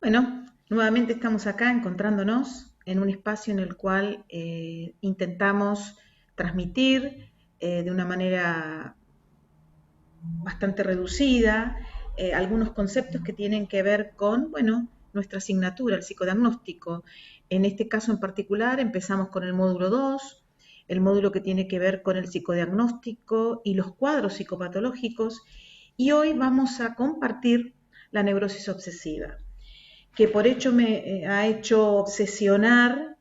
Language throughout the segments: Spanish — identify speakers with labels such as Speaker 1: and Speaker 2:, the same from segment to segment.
Speaker 1: Bueno, nuevamente estamos acá encontrándonos en un espacio en el cual intentamos transmitir de una manera bastante reducida algunos conceptos que tienen que ver con, bueno, nuestra asignatura, el psicodiagnóstico. En este caso en particular empezamos con el módulo 2, el módulo que tiene que ver con el psicodiagnóstico y los cuadros psicopatológicos, y hoy vamos a compartir la neurosis obsesiva, que por hecho me ha hecho obsesionar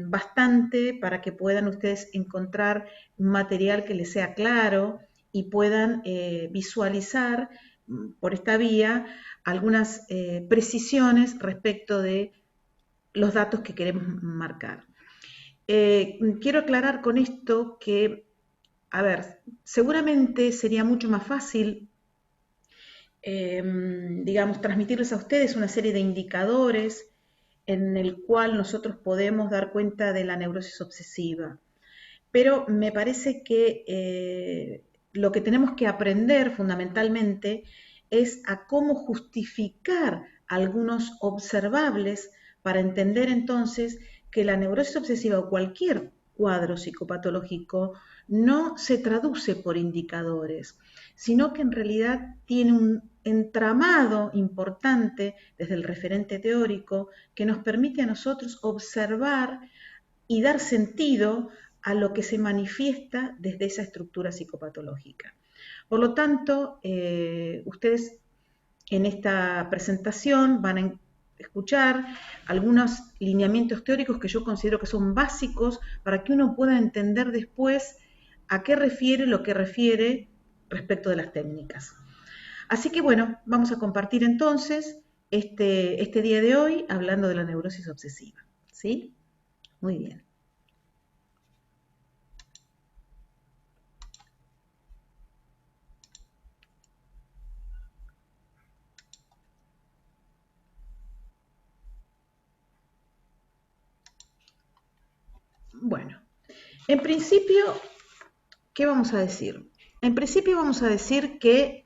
Speaker 1: bastante para que puedan ustedes encontrar un material que les sea claro y puedan visualizar por esta vía algunas precisiones respecto de los datos que queremos marcar. Quiero aclarar con esto que, a ver, seguramente sería mucho más fácil digamos, transmitirles a ustedes una serie de indicadores en el cual nosotros podemos dar cuenta de la neurosis obsesiva. Pero me parece que lo que tenemos que aprender fundamentalmente es a cómo justificar algunos observables para entender entonces que la neurosis obsesiva o cualquier cuadro psicopatológico no se traduce por indicadores, sino que en realidad tiene un entramado importante desde el referente teórico que nos permite a nosotros observar y dar sentido a lo que se manifiesta desde esa estructura psicopatológica. Por lo tanto, ustedes en esta presentación van a escuchar algunos lineamientos teóricos que yo considero que son básicos para que uno pueda entender después a qué refiere lo que refiere respecto de las técnicas. Así que bueno, vamos a compartir entonces este día de hoy hablando de la neurosis obsesiva. ¿Sí? Muy bien. Bueno, en principio, ¿qué vamos a decir? En principio vamos a decir que,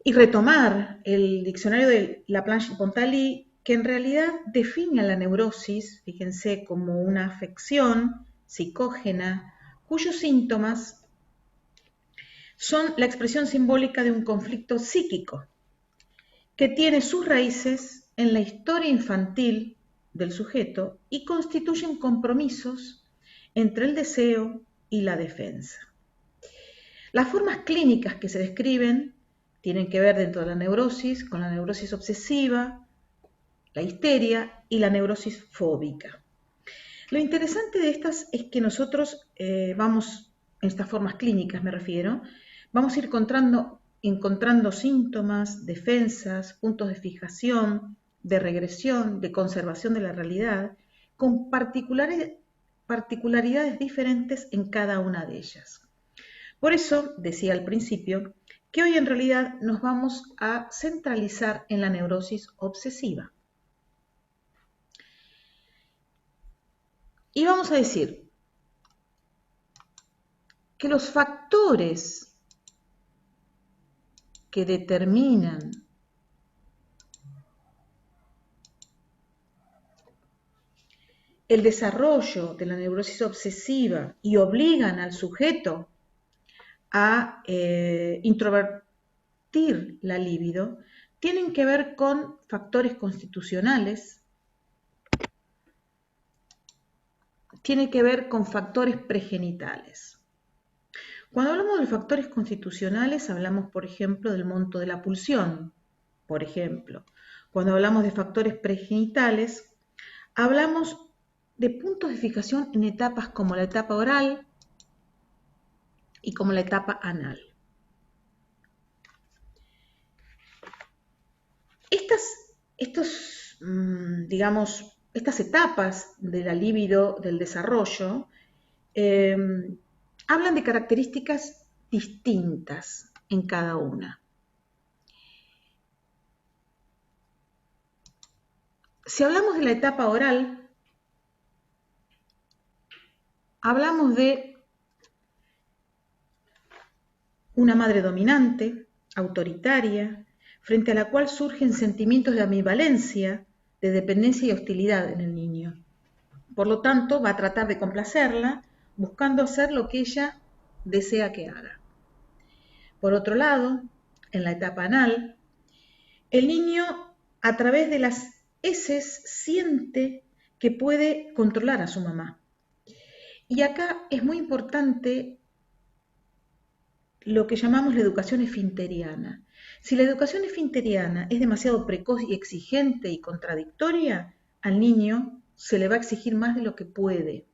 Speaker 1: y retomar el diccionario de Laplanche y Pontali, que en realidad define a la neurosis, fíjense, como una afección psicógena cuyos síntomas son la expresión simbólica de un conflicto psíquico que tiene sus raíces en la historia infantil del sujeto y constituyen compromisos entre el deseo y la defensa. Las formas clínicas que se describen tienen que ver dentro de la neurosis con la neurosis obsesiva, la histeria y la neurosis fóbica. Lo interesante de estas es que nosotros vamos, en estas formas clínicas me refiero, vamos a ir encontrando síntomas, defensas, puntos de fijación, de regresión, de conservación de la realidad, con particularidades diferentes en cada una de ellas. Por eso, decía al principio, que hoy en realidad nos vamos a centralizar en la neurosis obsesiva. Y vamos a decir que los factores que determinan el desarrollo de la neurosis obsesiva y obligan al sujeto a introvertir la libido, tienen que ver con factores constitucionales, tienen que ver con factores pregenitales. Cuando hablamos de factores constitucionales, hablamos, por ejemplo, del monto de la pulsión, por ejemplo. Cuando hablamos de factores pregenitales, hablamos de puntos de fijación en etapas como la etapa oral y como la etapa anal. Estas etapas de la libido, del desarrollo, eh, hablan de características distintas en cada una. Si hablamos de la etapa oral, hablamos de una madre dominante, autoritaria, frente a la cual surgen sentimientos de ambivalencia, de dependencia y hostilidad en el niño. Por lo tanto, va a tratar de complacerla, buscando hacer lo que ella desea que haga. Por otro lado, en la etapa anal, el niño a través de las heces siente que puede controlar a su mamá. Y acá es muy importante lo que llamamos la educación esfinteriana. Si la educación esfinteriana es demasiado precoz y exigente y contradictoria, al niño se le va a exigir más de lo que puede.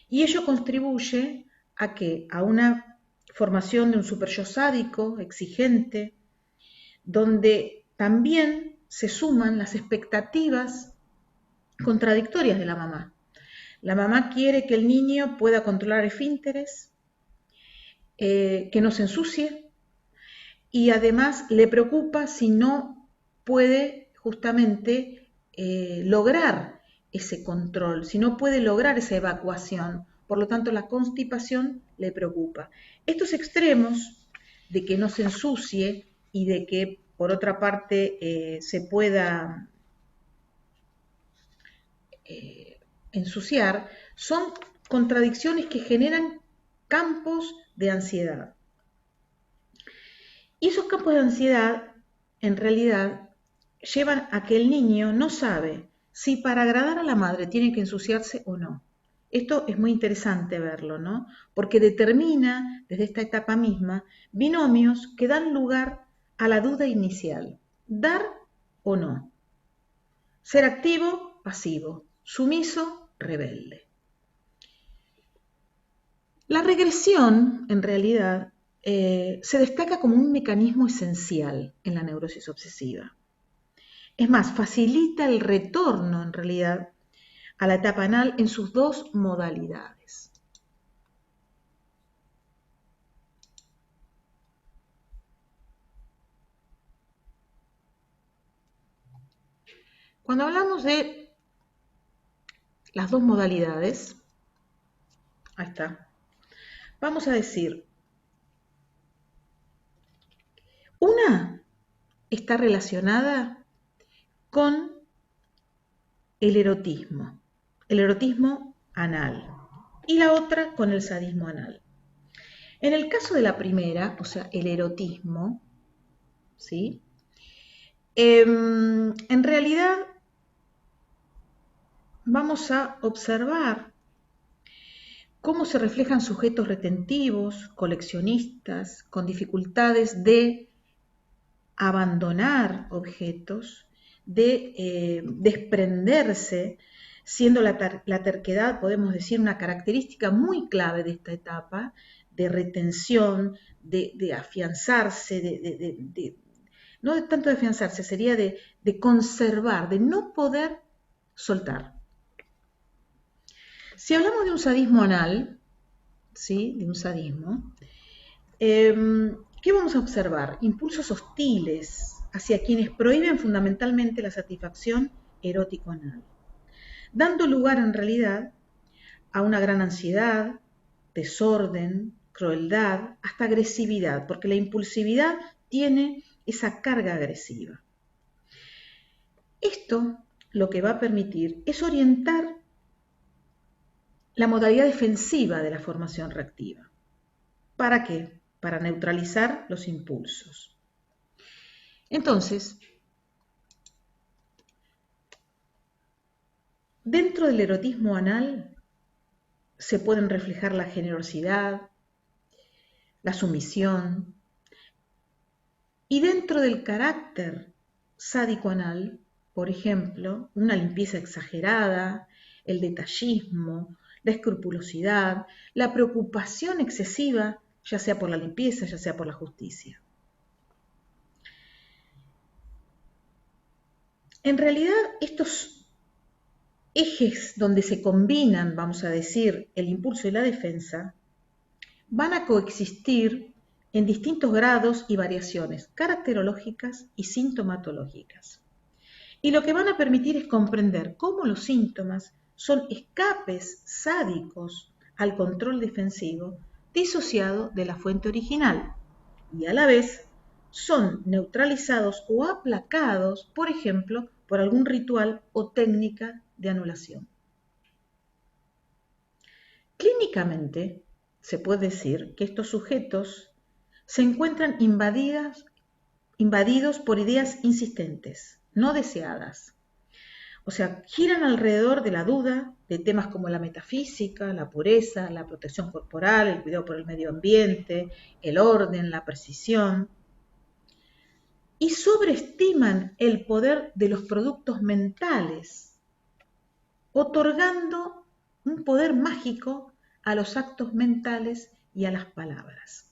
Speaker 1: Y ello contribuye a que a una formación de un superyo sádico, exigente, donde también se suman las expectativas contradictorias de la mamá. La mamá quiere que el niño pueda controlar esfínteres, que no se ensucie, y además le preocupa si no puede justamente lograr ese control, si no puede lograr esa evacuación. Por lo tanto, la constipación le preocupa. Estos extremos de que no se ensucie y de que, por otra parte, se pueda ensuciar, son contradicciones que generan campos de ansiedad. Y esos campos de ansiedad, en realidad, llevan a que el niño no sabe si para agradar a la madre tiene que ensuciarse o no. Esto es muy interesante verlo, ¿no? Porque determina, desde esta etapa misma, binomios que dan lugar a la duda inicial. Dar o no. Ser activo, pasivo. Sumiso, rebelde. La regresión, en realidad, se destaca como un mecanismo esencial en la neurosis obsesiva. Es más, facilita el retorno, en realidad, a la etapa anal en sus dos modalidades. Cuando hablamos de las dos modalidades, ahí está, vamos a decir, una está relacionada con el erotismo anal, y la otra con el sadismo anal. En el caso de la primera, o sea, el erotismo, ¿sí? En realidad vamos a observar cómo se reflejan sujetos retentivos, coleccionistas, con dificultades de abandonar objetos, de desprenderse, siendo la terquedad, podemos decir, una característica muy clave de esta etapa, de retención, de afianzarse, no de tanto de afianzarse, sería de conservar, de no poder soltar. Si hablamos de un sadismo anal, ¿sí? De un sadismo, ¿qué vamos a observar? Impulsos hostiles hacia quienes prohíben fundamentalmente la satisfacción erótico anal, dando lugar en realidad a una gran ansiedad, desorden, crueldad, hasta agresividad, porque la impulsividad tiene esa carga agresiva. Esto lo que va a permitir es orientar la modalidad defensiva de la formación reactiva. ¿Para qué? Para neutralizar los impulsos. Entonces, dentro del erotismo anal se pueden reflejar la generosidad, la sumisión, y dentro del carácter sádico anal, por ejemplo, una limpieza exagerada, el detallismo, la escrupulosidad, la preocupación excesiva, ya sea por la limpieza, ya sea por la justicia. En realidad, estos ejes donde se combinan, vamos a decir, el impulso y la defensa, van a coexistir en distintos grados y variaciones caracterológicas y sintomatológicas. Y lo que van a permitir es comprender cómo los síntomas son escapes sádicos al control defensivo disociado de la fuente original y a la vez son neutralizados o aplacados, por ejemplo, por algún ritual o técnica de anulación. Clínicamente, se puede decir que estos sujetos se encuentran invadidos por ideas insistentes, no deseadas. O sea, giran alrededor de la duda de temas como la metafísica, la pureza, la protección corporal, el cuidado por el medio ambiente, el orden, la precisión, y sobreestiman el poder de los productos mentales, otorgando un poder mágico a los actos mentales y a las palabras.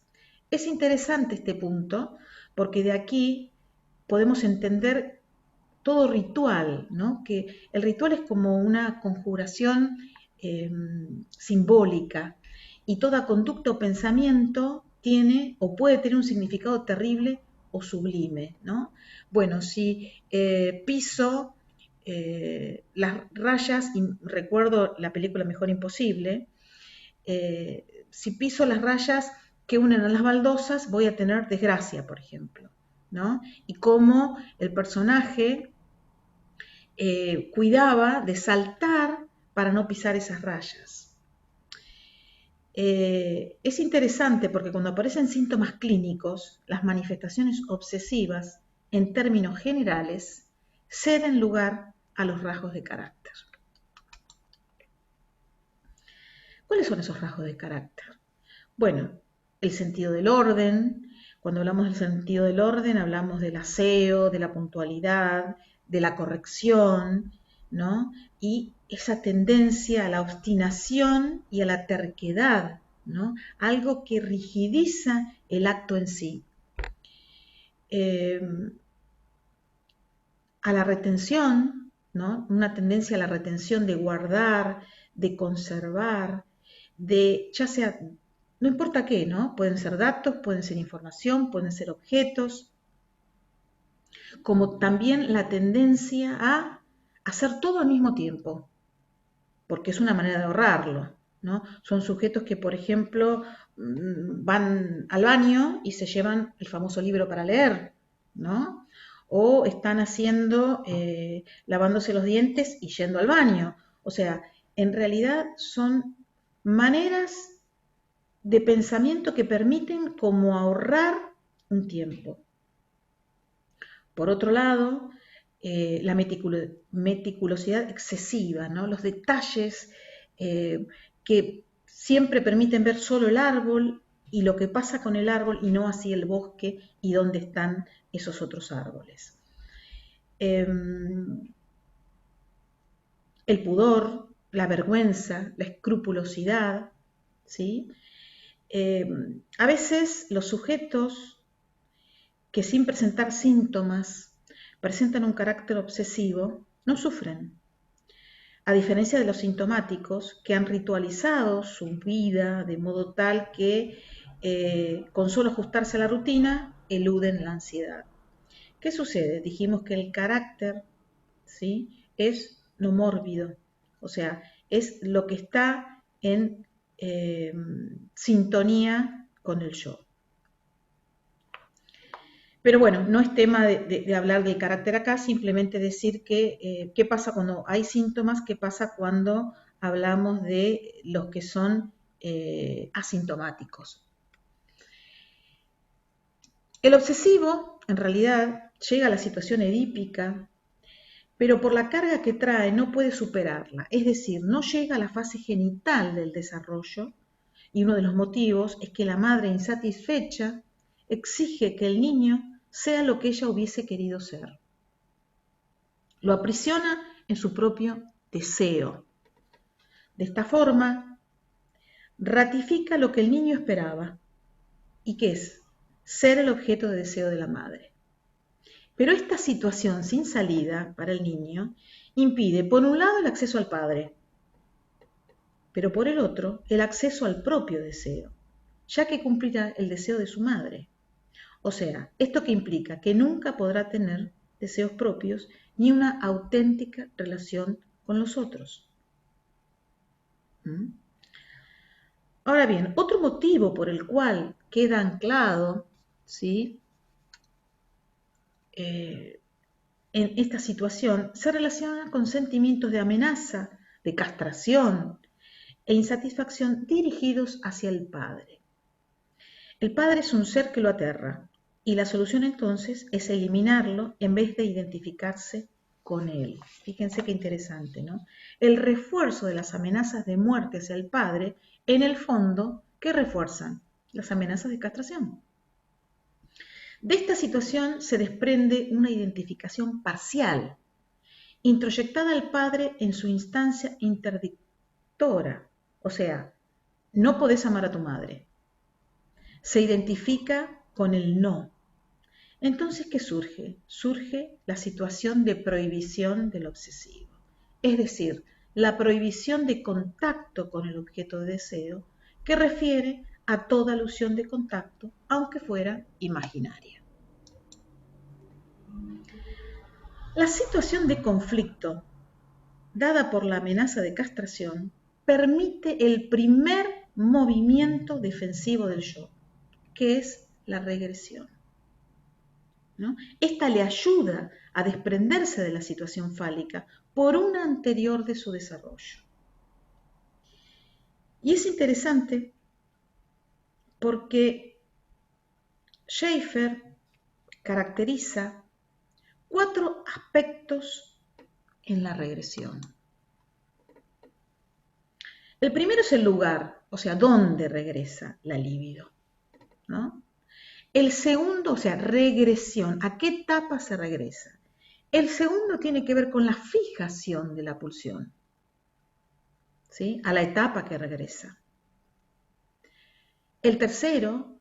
Speaker 1: Es interesante este punto porque de aquí podemos entender todo ritual, ¿no? Que el ritual es como una conjuración simbólica y toda conducta o pensamiento tiene o puede tener un significado terrible o sublime, ¿no? Bueno, si piso las rayas, y recuerdo la película Mejor Imposible, si piso las rayas que unen a las baldosas, voy a tener desgracia, por ejemplo, ¿no? Y cómo el personaje cuidaba de saltar para no pisar esas rayas. Es interesante porque cuando aparecen síntomas clínicos, las manifestaciones obsesivas, en términos generales, ceden lugar a los rasgos de carácter. ¿Cuáles son esos rasgos de carácter? Bueno, el sentido del orden. Cuando hablamos del sentido del orden, hablamos del aseo, de la puntualidad, de la corrección, ¿no? Y esa tendencia a la obstinación y a la terquedad, ¿no? Algo que rigidiza el acto en sí. A la retención, ¿no? Una tendencia a la retención de guardar, de conservar, de ya sea, no importa qué, ¿no? Pueden ser datos, pueden ser información, pueden ser objetos, como también la tendencia a hacer todo al mismo tiempo, porque es una manera de ahorrarlo, ¿no? Son sujetos que, por ejemplo, van al baño y se llevan el famoso libro para leer, ¿no? O están haciendo, lavándose los dientes y yendo al baño. O sea, en realidad son maneras de pensamiento que permiten como ahorrar un tiempo. Por otro lado, la meticulosidad excesiva, ¿no? Los detalles que siempre permiten ver solo el árbol y lo que pasa con el árbol y no así el bosque y dónde están esos otros árboles. El pudor, la vergüenza, la escrupulosidad, ¿sí? A veces los sujetos que sin presentar síntomas presentan un carácter obsesivo, no sufren, a diferencia de los sintomáticos que han ritualizado su vida de modo tal que con solo ajustarse a la rutina eluden la ansiedad. ¿Qué sucede? Dijimos que el carácter, ¿sí?, es no mórbido, o sea, es lo que está en sintonía con el yo. Pero bueno, no es tema de hablar del carácter acá, simplemente decir que qué pasa cuando hay síntomas, qué pasa cuando hablamos de los que son asintomáticos. El obsesivo, en realidad, llega a la situación edípica, pero por la carga que trae no puede superarla, es decir, no llega a la fase genital del desarrollo, y uno de los motivos es que la madre insatisfecha exige que el niño sea lo que ella hubiese querido ser. Lo aprisiona en su propio deseo. De esta forma, ratifica lo que el niño esperaba, y que es ser el objeto de deseo de la madre. Pero esta situación sin salida para el niño impide, por un lado, el acceso al padre, pero por el otro, el acceso al propio deseo, ya que cumplirá el deseo de su madre. O sea, ¿esto qué implica? Que nunca podrá tener deseos propios ni una auténtica relación con los otros. Ahora bien, otro motivo por el cual queda anclado, ¿sí?, en esta situación se relaciona con sentimientos de amenaza, de castración e insatisfacción dirigidos hacia el padre. El padre es un ser que lo aterra y la solución entonces es eliminarlo en vez de identificarse con él. Fíjense qué interesante, ¿no? El refuerzo de las amenazas de muerte hacia el padre, en el fondo, ¿qué refuerzan? Las amenazas de castración. De esta situación se desprende una identificación parcial, introyectada al padre en su instancia interdictora, o sea, no podés amar a tu madre. Se identifica con el no. Entonces, ¿qué surge? Surge la situación de prohibición del obsesivo, es decir, la prohibición de contacto con el objeto de deseo, que refiere a toda alusión de contacto, aunque fuera imaginaria. La situación de conflicto dada por la amenaza de castración permite el primer movimiento defensivo del yo, que es la regresión, ¿no? Esta le ayuda a desprenderse de la situación fálica por una anterior de su desarrollo. Y es interesante porque Schaeffer caracteriza 4 aspectos en la regresión. El primero es el lugar, o sea, dónde regresa la libido, ¿no? El segundo, o sea, regresión, ¿a qué etapa se regresa? El segundo tiene que ver con la fijación de la pulsión, ¿sí? A la etapa que regresa. El tercero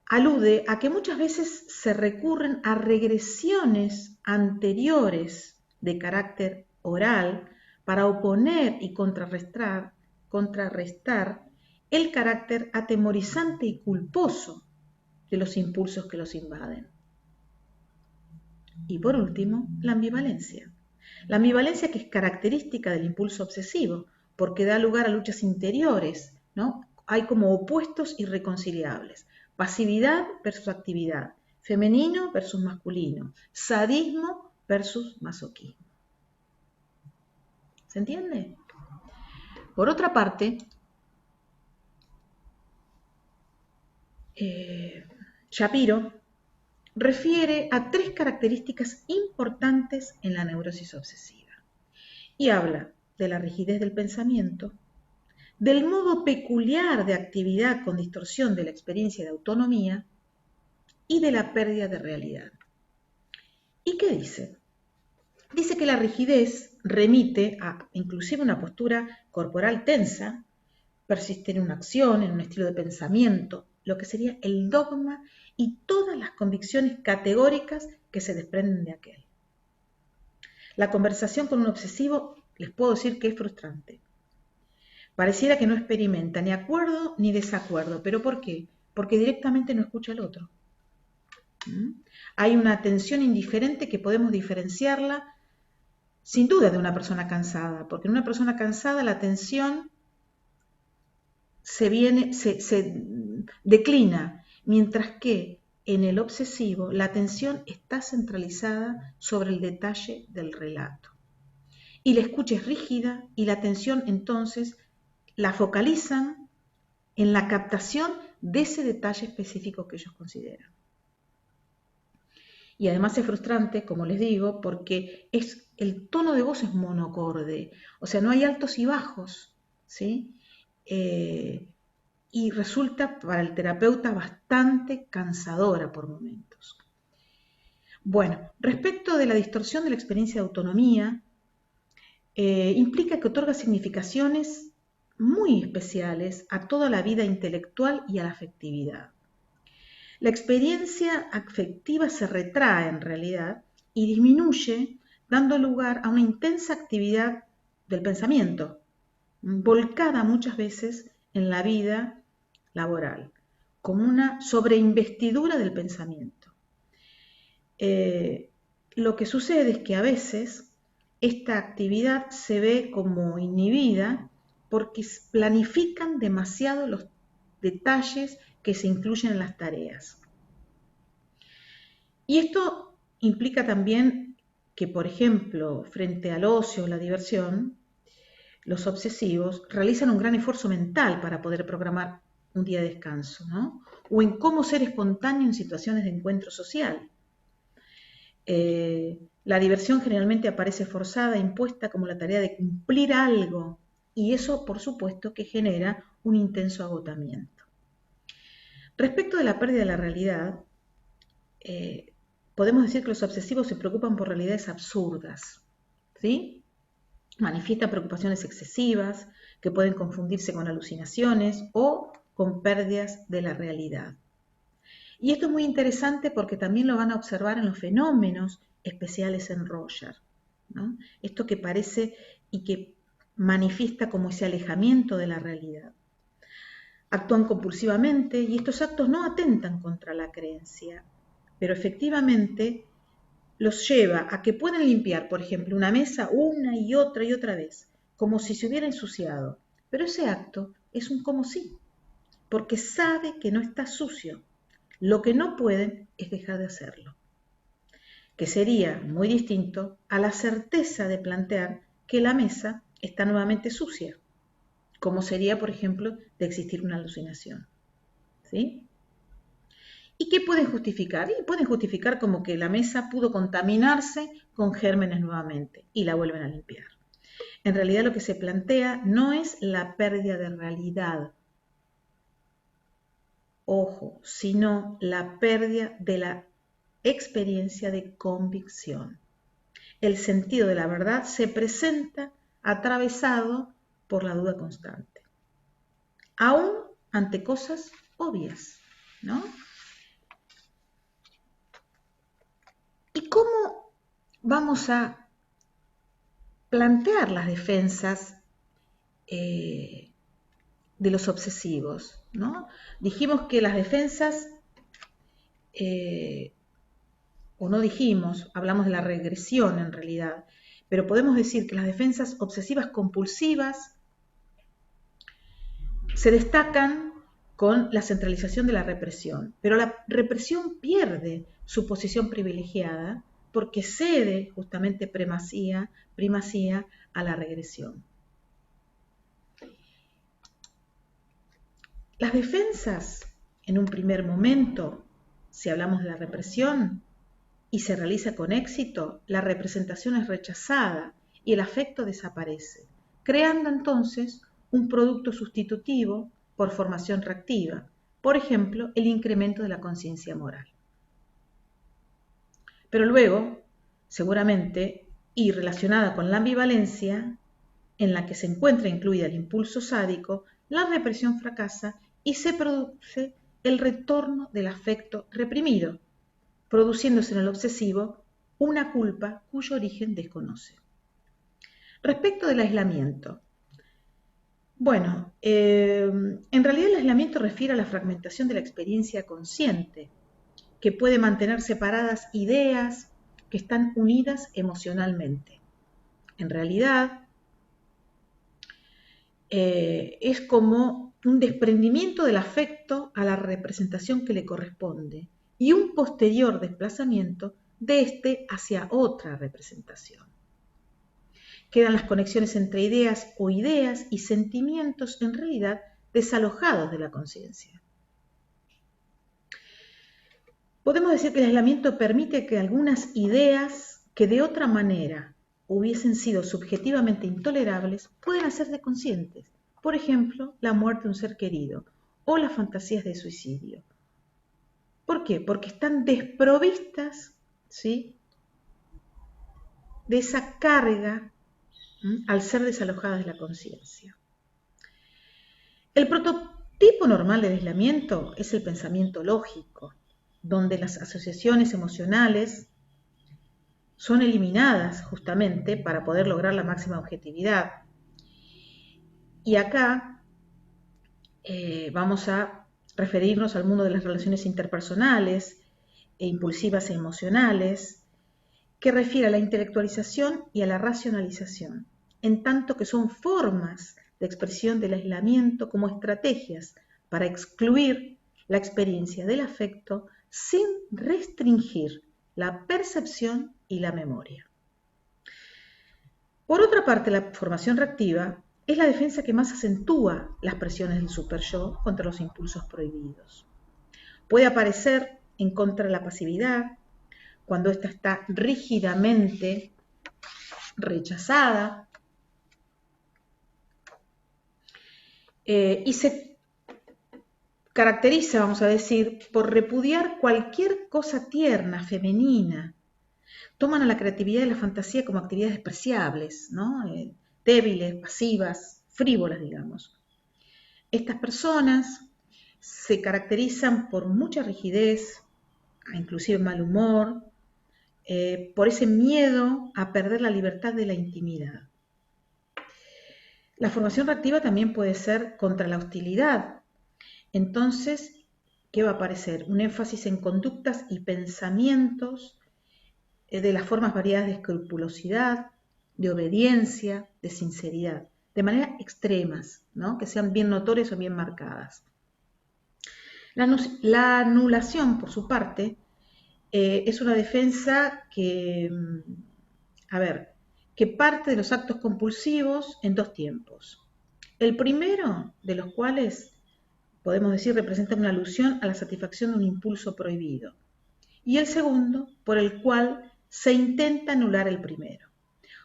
Speaker 1: alude a que muchas veces se recurren a regresiones anteriores de carácter oral para oponer y contrarrestar el carácter atemorizante y culposo de los impulsos que los invaden. Y por último, la ambivalencia. La ambivalencia que es característica del impulso obsesivo, porque da lugar a luchas interiores, ¿no? Hay como opuestos irreconciliables. Pasividad versus actividad, femenino versus masculino, sadismo versus masoquismo. ¿Se entiende? Por otra parte, Shapiro refiere a 3 características importantes en la neurosis obsesiva y habla de la rigidez del pensamiento, del modo peculiar de actividad con distorsión de la experiencia de autonomía y de la pérdida de realidad. ¿Y qué dice? Dice que la rigidez remite a inclusive una postura corporal tensa, persiste en una acción, en un estilo de pensamiento, lo que sería el dogma y todas las convicciones categóricas que se desprenden de aquel. La conversación con un obsesivo, les puedo decir que es frustrante. Pareciera que no experimenta ni acuerdo ni desacuerdo. ¿Pero por qué? Porque directamente no escucha al otro. Hay una atención indiferente que podemos diferenciarla sin duda de una persona cansada, porque en una persona cansada la atención se declina, mientras que en el obsesivo la atención está centralizada sobre el detalle del relato. Y la escucha es rígida y la atención entonces la focalizan en la captación de ese detalle específico que ellos consideran. Y además es frustrante, como les digo, porque el tono de voz es monocorde, o sea, no hay altos y bajos, ¿sí? Y resulta para el terapeuta bastante cansadora por momentos. Bueno, respecto de la distorsión de la experiencia de autonomía, implica que otorga significaciones muy especiales a toda la vida intelectual y a la afectividad. La experiencia afectiva se retrae en realidad y disminuye, dando lugar a una intensa actividad del pensamiento, volcada muchas veces en la vida laboral, como una sobreinvestidura del pensamiento. Lo que sucede es que a veces esta actividad se ve como inhibida porque planifican demasiado los detalles que se incluyen en las tareas. Y esto implica también que, por ejemplo, frente al ocio o la diversión, los obsesivos realizan un gran esfuerzo mental para poder programar un día de descanso, ¿no? O en cómo ser espontáneo en situaciones de encuentro social. La diversión generalmente aparece forzada, impuesta como la tarea de cumplir algo, y eso, por supuesto, que genera un intenso agotamiento. Respecto de la pérdida de la realidad, eh, podemos decir que los obsesivos se preocupan por realidades absurdas, ¿sí? Manifiestan preocupaciones excesivas que pueden confundirse con alucinaciones o con pérdidas de la realidad. Y esto es muy interesante porque también lo van a observar en los fenómenos especiales en Roger, ¿no? Esto que parece y que manifiesta como ese alejamiento de la realidad. Actúan compulsivamente y estos actos no atentan contra la creencia, pero efectivamente los lleva a que puedan limpiar, por ejemplo, una mesa una y otra vez, como si se hubiera ensuciado. Pero ese acto es un como si, porque sabe que no está sucio. Lo que no pueden es dejar de hacerlo, que sería muy distinto a la certeza de plantear que la mesa está nuevamente sucia, como sería, por ejemplo, de existir una alucinación. ¿Sí? ¿Y qué pueden justificar? Y pueden justificar como que la mesa pudo contaminarse con gérmenes nuevamente y la vuelven a limpiar. En realidad lo que se plantea no es la pérdida de realidad, ojo, sino la pérdida de la experiencia de convicción. El sentido de la verdad se presenta atravesado por la duda constante, aún ante cosas obvias, ¿no? ¿Y cómo vamos a plantear las defensas de los obsesivos, ¿no? Dijimos que las defensas, o no dijimos, hablamos de la regresión en realidad, pero podemos decir que las defensas obsesivas compulsivas se destacan con la centralización de la represión, pero la represión pierde su posición privilegiada porque cede justamente primacía a la regresión. Las defensas, en un primer momento, si hablamos de la represión, y se realiza con éxito, la representación es rechazada y el afecto desaparece, creando entonces un producto sustitutivo por formación reactiva, por ejemplo, el incremento de la conciencia moral. Pero luego, seguramente, y relacionada con la ambivalencia, en la que se encuentra incluida el impulso sádico, la represión fracasa y se produce el retorno del afecto reprimido, produciéndose en el obsesivo una culpa cuyo origen desconoce. Respecto del aislamiento. Bueno, en realidad el aislamiento refiere a la fragmentación de la experiencia consciente, que puede mantener separadas ideas que están unidas emocionalmente. En realidad, es como un desprendimiento del afecto a la representación que le corresponde y un posterior desplazamiento de éste hacia otra representación. Quedan las conexiones entre ideas o ideas y sentimientos en realidad desalojados de la conciencia. Podemos decir que el aislamiento permite que algunas ideas que de otra manera hubiesen sido subjetivamente intolerables pueden hacerse conscientes. Por ejemplo, la muerte de un ser querido o las fantasías de suicidio. ¿Por qué? Porque están desprovistas, ¿sí?, de esa carga al ser desalojadas de la conciencia. El prototipo normal del aislamiento es el pensamiento lógico, donde las asociaciones emocionales son eliminadas justamente para poder lograr la máxima objetividad. Y acá vamos a referirnos al mundo de las relaciones interpersonales e impulsivas e emocionales, que refiere a la intelectualización y a la racionalización, en tanto que son formas de expresión del aislamiento como estrategias para excluir la experiencia del afecto sin restringir la percepción y la memoria. Por otra parte, la formación reactiva es la defensa que más acentúa las presiones del superyo contra los impulsos prohibidos. Puede aparecer en contra de la pasividad, cuando ésta está rígidamente rechazada, y se caracteriza, vamos a decir, por repudiar cualquier cosa tierna, femenina. Toman a la creatividad y la fantasía como actividades despreciables, ¿no? Débiles, pasivas, frívolas, digamos. Estas personas se caracterizan por mucha rigidez, inclusive mal humor, por ese miedo a perder la libertad de la intimidad. La formación reactiva también puede ser contra la hostilidad. Entonces, ¿qué va a aparecer? Un énfasis en conductas y pensamientos de las formas variadas de escrupulosidad, de obediencia, de sinceridad, de manera extremas, ¿no? Que sean bien notorias o bien marcadas. La anulación, por su parte, es una defensa que, que parte de los actos compulsivos en dos tiempos. El primero de los cuales, podemos decir, representa una alusión a la satisfacción de un impulso prohibido. Y el segundo, por el cual se intenta anular el primero.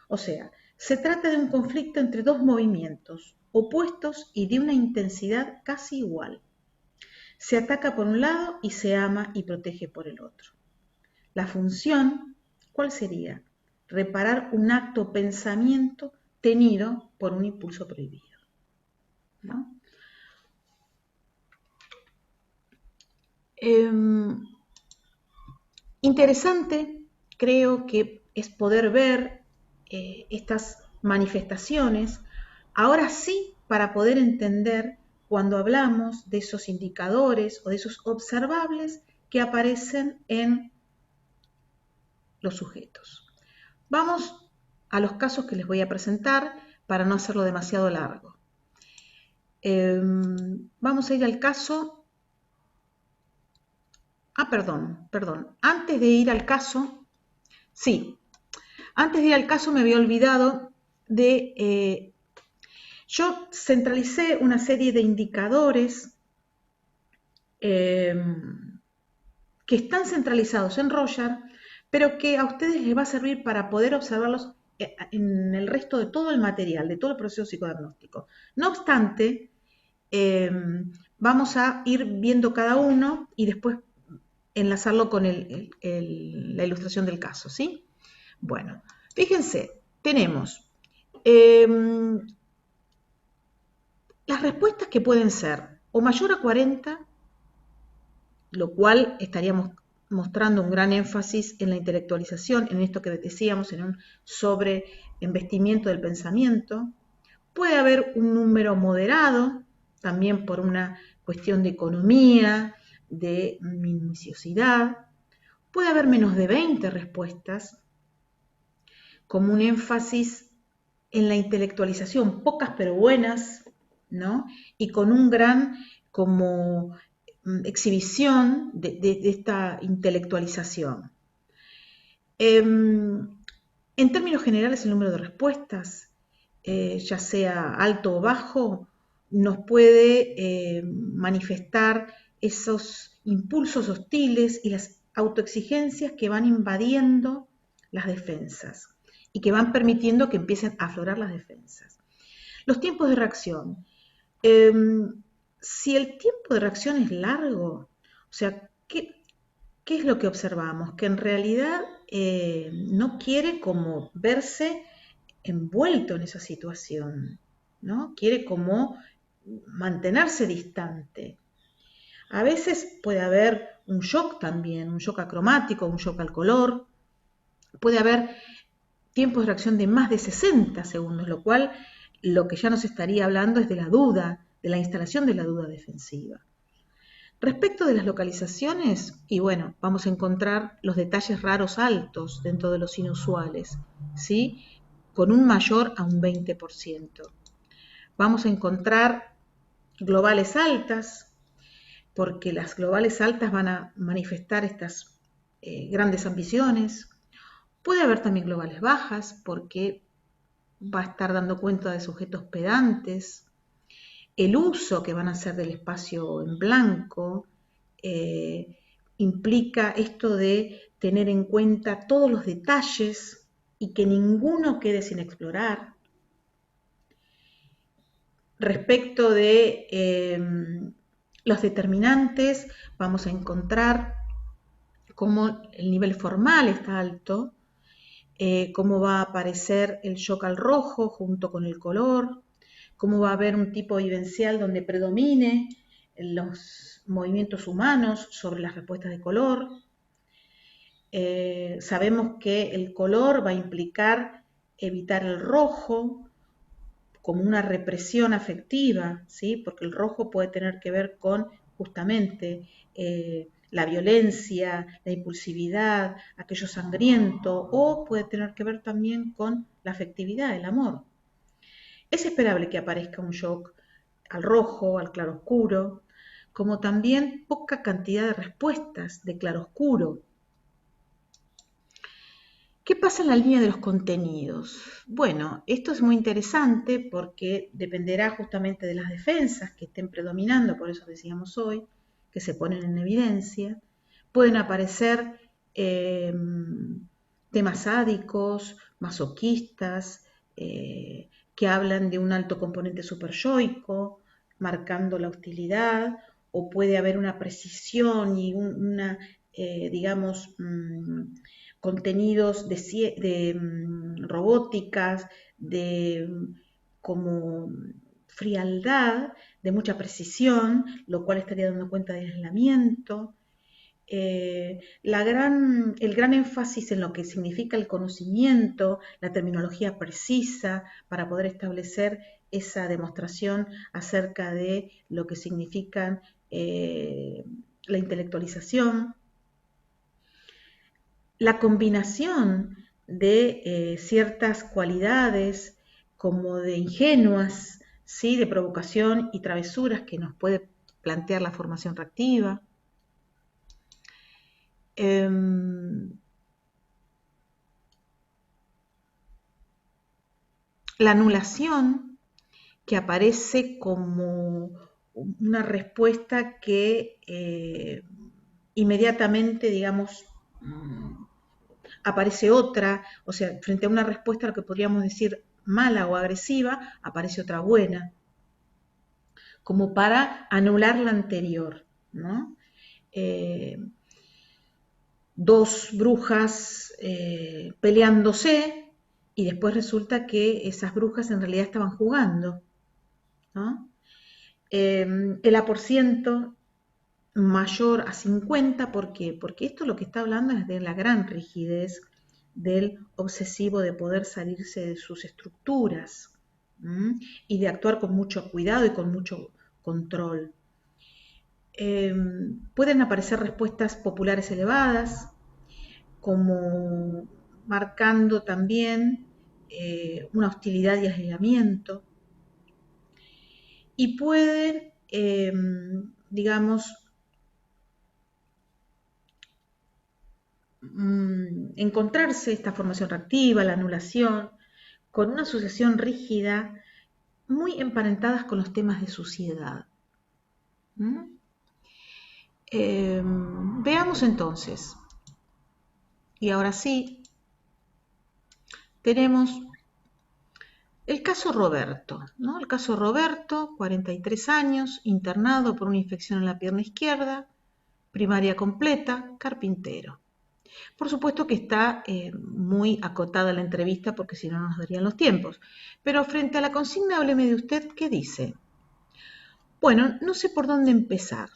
Speaker 1: O sea, se trata de un conflicto entre dos movimientos opuestos y de una intensidad casi igual. Se ataca por un lado y se ama y protege por el otro. La función, ¿cuál sería? Reparar un acto o pensamiento tenido por un impulso prohibido, ¿no? Interesante, creo que es poder ver estas manifestaciones, ahora sí, para poder entender cuando hablamos de esos indicadores o de esos observables que aparecen en los sujetos. Vamos a los casos que les voy a presentar para no hacerlo demasiado largo. Vamos a ir al caso... perdón. Antes de ir al caso, antes de ir al caso me había olvidado de... yo centralicé una serie de indicadores que están centralizados en Roger, pero que a ustedes les va a servir para poder observarlos en el resto de todo el material, de todo el proceso psicodiagnóstico. No obstante, vamos a ir viendo cada uno y después enlazarlo con la ilustración del caso, ¿sí? Bueno, fíjense, tenemos las respuestas que pueden ser o mayor a 40, lo cual estaríamos mostrando un gran énfasis en la intelectualización, en esto que decíamos, en un sobreinvestimiento del pensamiento. Puede haber un número moderado, también por una cuestión de economía, de minuciosidad. Puede haber menos de 20 respuestas, como un énfasis en la intelectualización, pocas pero buenas, ¿no? Y con un gran como exhibición de esta intelectualización. En términos generales, el número de respuestas, ya sea alto o bajo, nos puede manifestar esos impulsos hostiles y las autoexigencias que van invadiendo las defensas y que van permitiendo que empiecen a aflorar las defensas. Los tiempos de reacción. Si el tiempo de reacción es largo, o sea, ¿qué es lo que observamos? Que en realidad no quiere como verse envuelto en esa situación, ¿no? Quiere como mantenerse distante. A veces puede haber un shock también, un shock acromático, un shock al color. Puede haber tiempos de reacción de más de 60 segundos, lo cual lo que ya nos estaría hablando es de la duda, de la instalación de la duda defensiva. Respecto de las localizaciones, y bueno, vamos a encontrar los detalles raros altos dentro de los inusuales, ¿sí? Con un mayor a un 20%. Vamos a encontrar globales altas, porque las globales altas van a manifestar estas grandes ambiciones. Puede haber también globales bajas porque va a estar dando cuenta de sujetos pedantes, el uso que van a hacer del espacio en blanco, implica esto de tener en cuenta todos los detalles y que ninguno quede sin explorar. Respecto de los determinantes, vamos a encontrar cómo el nivel formal está alto, cómo va a aparecer el shock al rojo junto con el color, cómo va a haber un tipo vivencial donde predomine los movimientos humanos sobre las respuestas de color. Sabemos que el color va a implicar evitar el rojo como una represión afectiva, ¿sí? Porque el rojo puede tener que ver con justamente la violencia, la impulsividad, aquello sangriento, o puede tener que ver también con la afectividad, el amor. Es esperable que aparezca un shock al rojo, al claroscuro, como también poca cantidad de respuestas de claroscuro. ¿Qué pasa en la línea de los contenidos? Bueno, esto es muy interesante porque dependerá justamente de las defensas que estén predominando, por eso decíamos hoy, que se ponen en evidencia. Pueden aparecer temas sádicos, masoquistas, que hablan de un alto componente superyoico, marcando la hostilidad, o puede haber una precisión y una, digamos, contenidos de robóticas, de como frialdad, de mucha precisión, lo cual estaría dando cuenta de aislamiento. El gran énfasis en lo que significa el conocimiento, la terminología precisa para poder establecer esa demostración acerca de lo que significan la intelectualización, la combinación de ciertas cualidades como de ingenuas, ¿sí? De provocación y travesuras que nos puede plantear la formación reactiva. La anulación, que aparece como una respuesta que inmediatamente, digamos, aparece otra, o sea, frente a una respuesta lo que podríamos decir mala o agresiva, aparece otra buena, como para anular la anterior, ¿no? Dos brujas peleándose y después resulta que esas brujas en realidad estaban jugando, ¿no? El A% mayor a 50, ¿por qué? Porque esto lo que está hablando es de la gran rigidez del obsesivo de poder salirse de sus estructuras y de actuar con mucho cuidado y con mucho control. Pueden aparecer respuestas populares elevadas, como marcando también una hostilidad y aislamiento, y pueden, digamos, encontrarse esta formación reactiva, la anulación, con una asociación rígida muy emparentadas con los temas de suciedad. Veamos entonces, y ahora sí, tenemos el caso Roberto, ¿no? El caso Roberto, 43 años, internado por una infección en la pierna izquierda, primaria completa, carpintero. Por supuesto que está muy acotada la entrevista porque si no nos darían los tiempos. Pero frente a la consigna, hábleme de usted, ¿qué dice? Bueno, no sé por dónde empezar.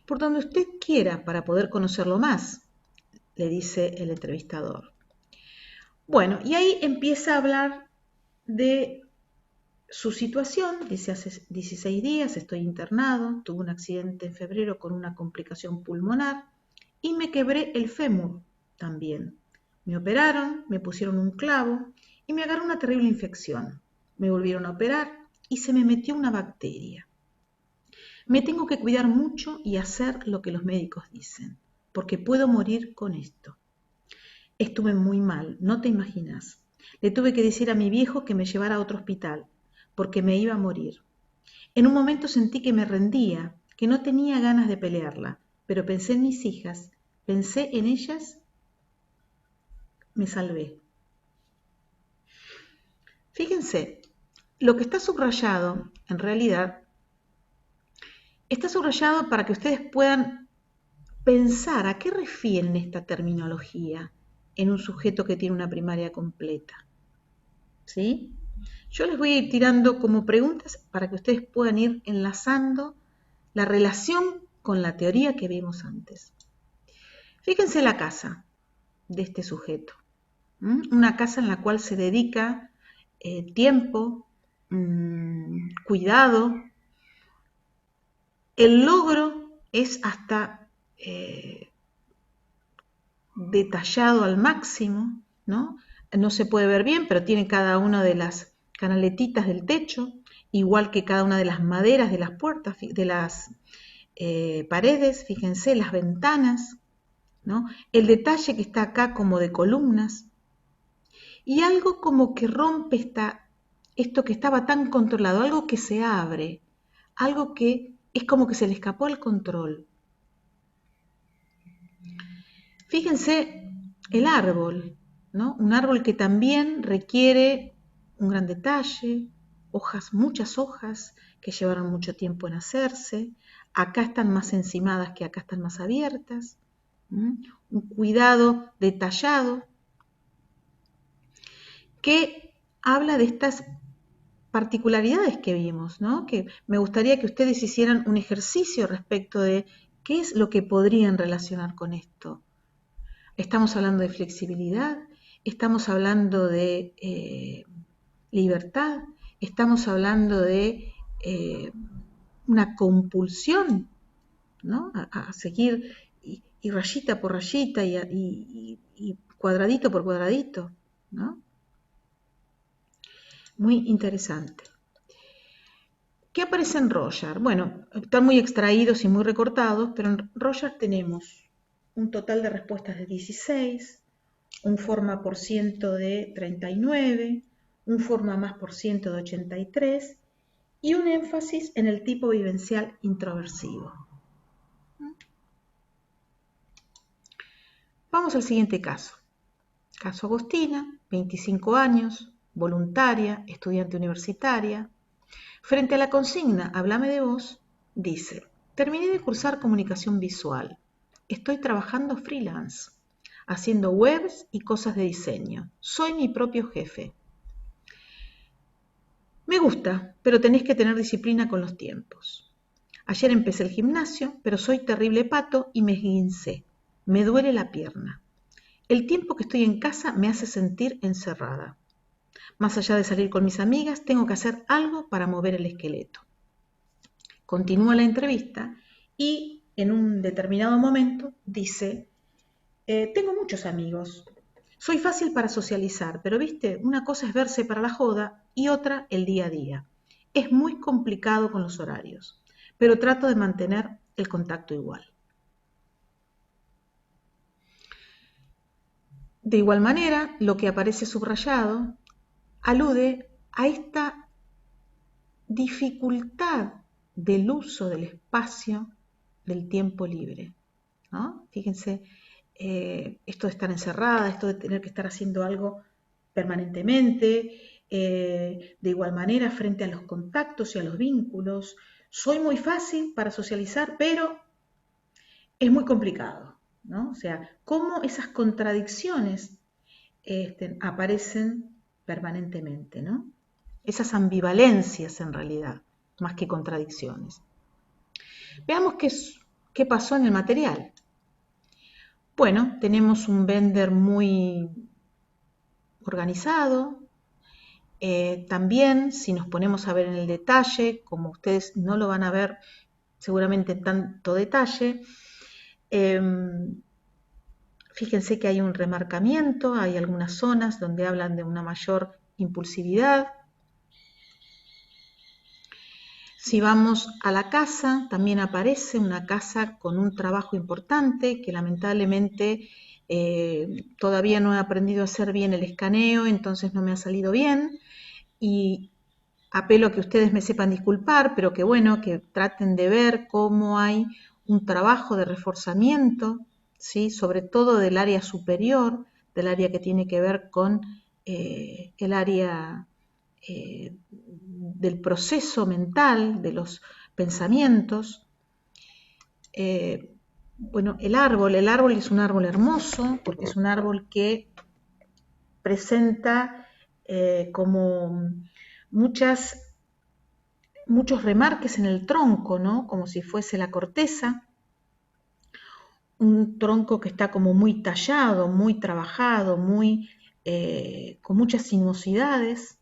Speaker 1: Por donde usted quiera para poder conocerlo más, le dice el entrevistador. Bueno, y ahí empieza a hablar de su situación. Dice, hace 16 días estoy internado, tuve un accidente en febrero con una complicación pulmonar y me quebré el fémur también. Me operaron, me pusieron un clavo y me agarró una terrible infección. Me volvieron a operar y se me metió una bacteria. Me tengo que cuidar mucho y hacer lo que los médicos dicen. porque puedo morir con esto. Estuve muy mal, no te imaginas. Le tuve que decir a mi viejo que me llevara a otro hospital, porque me iba a morir. En un momento sentí que me rendía, que no tenía ganas de pelearla, pero pensé en mis hijas, pensé en ellas, me salvé. Fíjense, lo que está subrayado, en realidad, está subrayado para que ustedes puedan pensar a qué refieren esta terminología en un sujeto que tiene una primaria completa. ¿Sí? Yo les voy a ir tirando como preguntas para que ustedes puedan ir enlazando la relación con la teoría que vimos antes. Fíjense la casa de este sujeto. Una casa en la cual se dedica tiempo, cuidado. El logro es hasta detallado al máximo, ¿no? No se puede ver bien, pero tiene cada una de las canaletitas del techo, igual que cada una de las maderas de las puertas, de las paredes, fíjense, las ventanas, ¿no? El detalle que está acá como de columnas, y algo como que rompe esto que estaba tan controlado, algo que se abre, algo que es como que se le escapó al control. Fíjense el árbol, ¿no? Un árbol que también requiere un gran detalle, hojas, muchas hojas que llevaron mucho tiempo en hacerse. Acá están más encimadas que acá están más abiertas. Un cuidado detallado que habla de estas particularidades que vimos, ¿no? Que me gustaría que ustedes hicieran un ejercicio respecto de qué es lo que podrían relacionar con esto. Estamos hablando de flexibilidad, estamos hablando de libertad, estamos hablando de una compulsión, ¿no? A seguir y rayita por rayita y cuadradito por cuadradito, ¿no? Muy interesante. ¿Qué aparece en Roger? Bueno, están muy extraídos y muy recortados, pero en Roger tenemos un total de respuestas de 16, un forma por ciento de 39, un forma más por ciento de 83 y un énfasis en el tipo vivencial introversivo. Vamos al siguiente caso. Caso Agostina, 25 años, voluntaria, estudiante universitaria. Frente a la consigna Háblame de vos, dice: terminé de cursar comunicación visual. Estoy trabajando freelance, haciendo webs y cosas de diseño. Soy mi propio jefe. Me gusta, pero tenés que tener disciplina con los tiempos. Ayer empecé el gimnasio, pero soy terrible pato y me esguincé. Me duele la pierna. El tiempo que estoy en casa me hace sentir encerrada. Más allá de salir con mis amigas, tengo que hacer algo para mover el esqueleto. Continúa la entrevista y en un determinado momento dice: tengo muchos amigos, soy fácil para socializar, pero viste, una cosa es verse para la joda y otra el día a día. Es muy complicado con los horarios, pero trato de mantener el contacto igual. De igual manera, lo que aparece subrayado alude a esta dificultad del uso del espacio del tiempo libre, ¿no? Fíjense, esto de estar encerrada, esto de tener que estar haciendo algo permanentemente, de igual manera frente a los contactos y a los vínculos. Soy muy fácil para socializar, pero es muy complicado, ¿no? O sea, cómo esas contradicciones aparecen permanentemente, ¿no? Esas ambivalencias en realidad, más que contradicciones. Veamos qué pasó en el material. Bueno, tenemos un Bender muy organizado. También, si nos ponemos a ver en el detalle, como ustedes no lo van a ver seguramente en tanto detalle, fíjense que hay un remarcamiento, hay algunas zonas donde hablan de una mayor impulsividad. Si vamos a la casa, también aparece una casa con un trabajo importante que lamentablemente todavía no he aprendido a hacer bien el escaneo, entonces no me ha salido bien y apelo a que ustedes me sepan disculpar, pero que bueno, que traten de ver cómo hay un trabajo de reforzamiento, ¿sí? Sobre todo del área superior, del área que tiene que ver con el área del proceso mental, de los pensamientos. Bueno, el árbol es un árbol hermoso porque es un árbol que presenta como muchos remarques en el tronco, ¿no? Como si fuese la corteza, un tronco que está como muy tallado, muy trabajado, con muchas sinuosidades,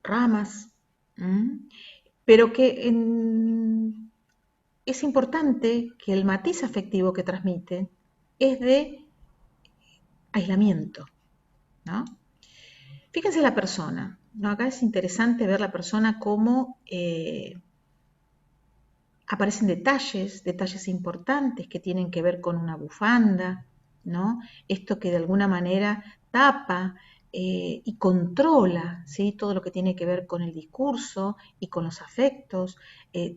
Speaker 1: ramas, pero que es importante que el matiz afectivo que transmite es de aislamiento, ¿no? Fíjense la persona, ¿no? Acá es interesante ver la persona cómo aparecen detalles importantes que tienen que ver con una bufanda, ¿no? Esto que de alguna manera tapa y controla, ¿sí? Todo lo que tiene que ver con el discurso y con los afectos,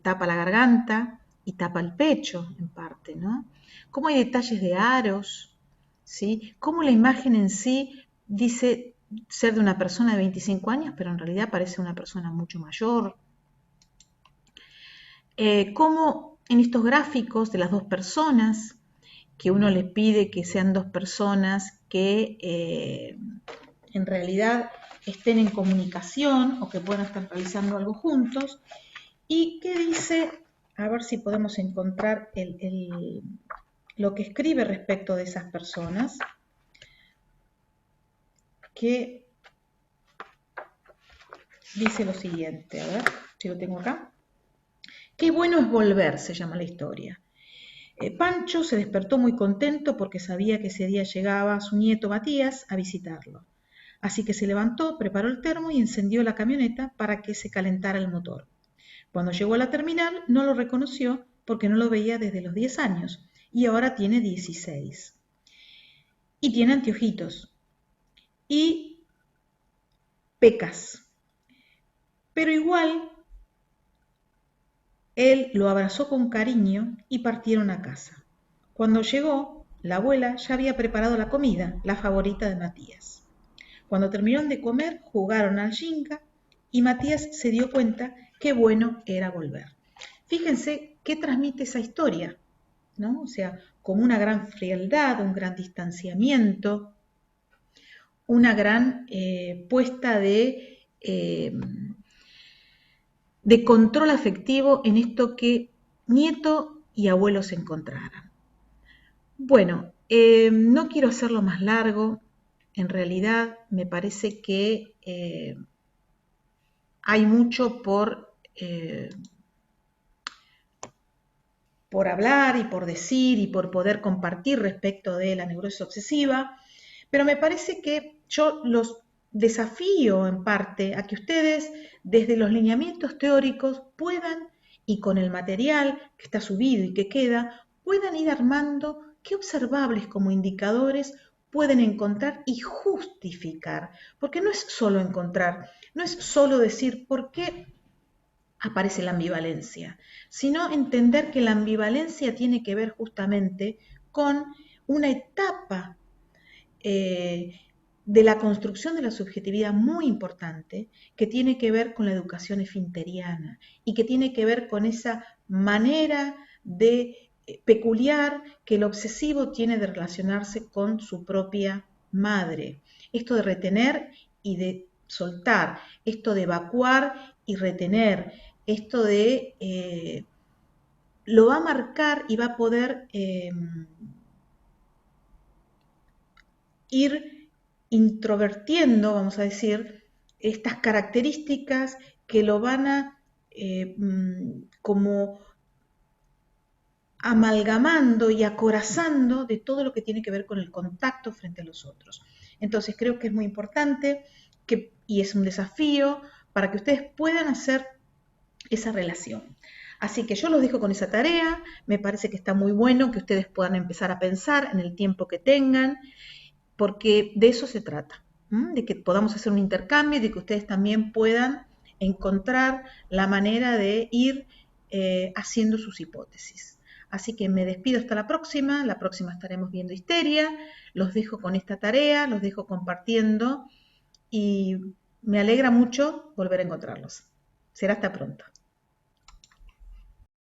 Speaker 1: tapa la garganta y tapa el pecho en parte, ¿no? Cómo hay detalles de aros, ¿sí? Cómo la imagen en sí dice ser de una persona de 25 años, pero en realidad parece una persona mucho mayor, cómo en estos gráficos de las dos personas, que uno les pide que sean dos personas que en realidad estén en comunicación o que puedan estar realizando algo juntos, y que dice, a ver si podemos encontrar lo que escribe respecto de esas personas, que dice lo siguiente, a ver si lo tengo acá. Qué bueno es volver, se llama la historia. Pancho se despertó muy contento porque sabía que ese día llegaba su nieto Matías a visitarlo. Así que se levantó, preparó el termo y encendió la camioneta para que se calentara el motor. Cuando llegó a la terminal no lo reconoció porque no lo veía desde los 10 años y ahora tiene 16. Y tiene anteojitos y pecas. Pero igual él lo abrazó con cariño y partieron a casa. Cuando llegó, la abuela ya había preparado la comida, la favorita de Matías. Cuando terminaron de comer, jugaron al Jenga y Matías se dio cuenta qué bueno era volver. Fíjense qué transmite esa historia, ¿no? O sea, como una gran frialdad, un gran distanciamiento, una gran puesta de control afectivo en esto que nieto y abuelo se encontraran. Bueno, no quiero hacerlo más largo. En realidad me parece que hay mucho por hablar y por decir y por poder compartir respecto de la neurosis obsesiva, pero me parece que yo los desafío en parte a que ustedes desde los lineamientos teóricos puedan, y con el material que está subido y que queda, puedan ir armando qué observables como indicadores pueden encontrar y justificar, porque no es solo encontrar, no es solo decir por qué aparece la ambivalencia, sino entender que la ambivalencia tiene que ver justamente con una etapa de la construcción de la subjetividad muy importante que tiene que ver con la educación esfinteriana y que tiene que ver con esa manera de peculiar que el obsesivo tiene de relacionarse con su propia madre. Esto de retener y de soltar, esto de evacuar y retener, esto de lo va a marcar y va a poder ir introvertiendo, vamos a decir, estas características que lo van a como amalgamando y acorazando de todo lo que tiene que ver con el contacto frente a los otros. Entonces creo que es muy importante y es un desafío para que ustedes puedan hacer esa relación. Así que yo los dejo con esa tarea, me parece que está muy bueno que ustedes puedan empezar a pensar en el tiempo que tengan, porque de eso se trata, de que podamos hacer un intercambio y de que ustedes también puedan encontrar la manera de ir haciendo sus hipótesis. Así que me despido hasta la próxima estaremos viendo Histeria, los dejo con esta tarea, los dejo compartiendo y me alegra mucho volver a encontrarlos. Será hasta pronto.